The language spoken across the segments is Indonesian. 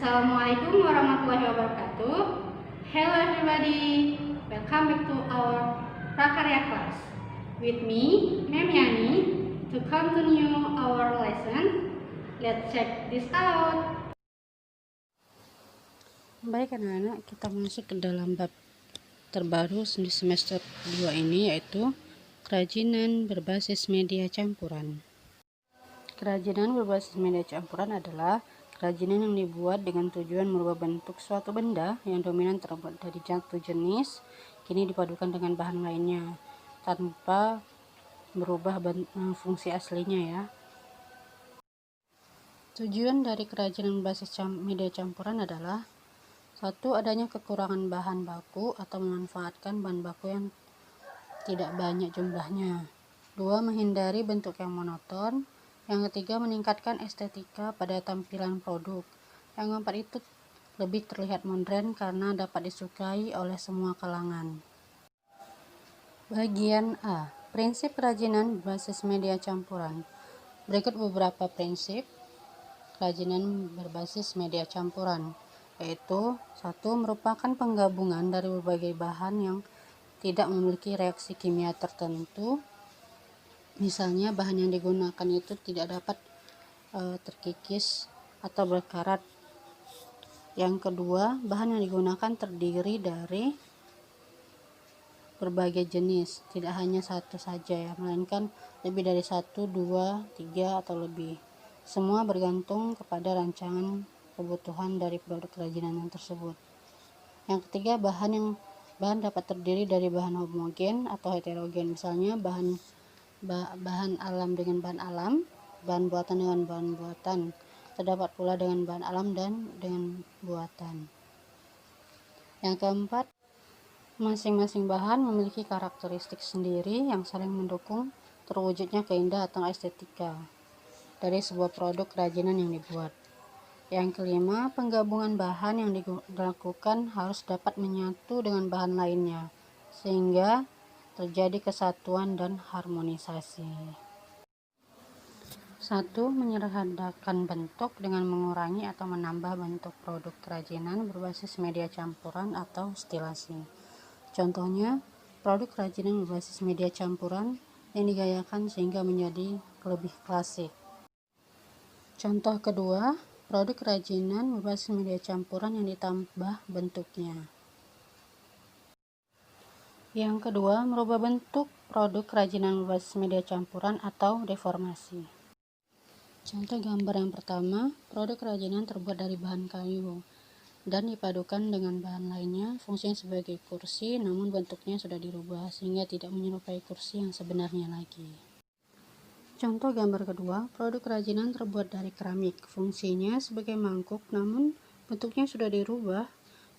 Assalamualaikum warahmatullahi wabarakatuh. Hello everybody, welcome back to our Prakarya class. With me, Mem Yani, to continue our lesson. Let's check this out. Baik anak-anak, kita masuk ke dalam bab terbaru di semester 2 ini, yaitu kerajinan berbasis media campuran. Kerajinan berbasis media campuran adalah kerajinan yang dibuat dengan tujuan merubah bentuk suatu benda yang dominan terbuat dari satu jenis, kini dipadukan dengan bahan lainnya, tanpa berubah fungsi aslinya ya. Tujuan dari kerajinan berbasis media campuran adalah: 1. Adanya kekurangan bahan baku atau memanfaatkan bahan baku yang tidak banyak jumlahnya. 2. Menghindari bentuk yang monoton. Yang ketiga, meningkatkan estetika pada tampilan produk. Yang keempat, itu lebih terlihat modern karena dapat disukai oleh semua kalangan. Bagian A. Prinsip kerajinan berbasis media campuran. Berikut beberapa prinsip kerajinan berbasis media campuran, yaitu: 1. Merupakan penggabungan dari berbagai bahan yang tidak memiliki reaksi kimia tertentu. Misalnya, bahan yang digunakan itu tidak dapat terkikis atau berkarat. Yang kedua, bahan yang digunakan terdiri dari berbagai jenis, tidak hanya satu saja ya, melainkan lebih dari 1, 2, 3 atau lebih. Semua bergantung kepada rancangan kebutuhan dari produk kerajinan yang tersebut. Yang ketiga, bahan dapat terdiri dari bahan homogen atau heterogen, misalnya bahan alam dengan bahan alam, bahan buatan dengan bahan buatan. Terdapat pula dengan bahan alam dan dengan buatan. Yang keempat, masing-masing bahan memiliki karakteristik sendiri yang saling mendukung terwujudnya keindahan atau estetika dari sebuah produk kerajinan yang dibuat. Yang kelima, penggabungan bahan yang dilakukan harus dapat menyatu dengan bahan lainnya, sehingga terjadi kesatuan dan harmonisasi. 1. Menyederhanakan bentuk dengan mengurangi atau menambah bentuk produk kerajinan berbasis media campuran atau stilasi. Contohnya, produk kerajinan berbasis media campuran yang digayakan sehingga menjadi lebih klasik. Contoh kedua, produk kerajinan berbasis media campuran yang ditambah bentuknya. Yang kedua, merubah bentuk produk kerajinan berbasis media campuran atau deformasi. Contoh gambar yang pertama, produk kerajinan terbuat dari bahan kayu dan dipadukan dengan bahan lainnya, fungsinya sebagai kursi, namun bentuknya sudah dirubah sehingga tidak menyerupai kursi yang sebenarnya lagi. Contoh gambar kedua, produk kerajinan terbuat dari keramik, fungsinya sebagai mangkuk, namun bentuknya sudah dirubah,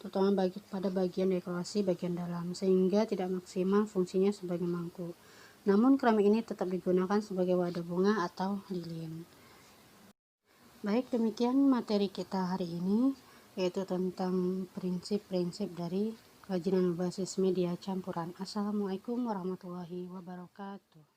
terutama pada bagian dekorasi bagian dalam, sehingga tidak maksimal fungsinya sebagai mangkuk. Namun keramik ini tetap digunakan sebagai wadah bunga atau lilin. Baik, demikian materi kita hari ini, yaitu tentang prinsip-prinsip dari kerajinan berbasis media campuran. Assalamualaikum warahmatullahi wabarakatuh.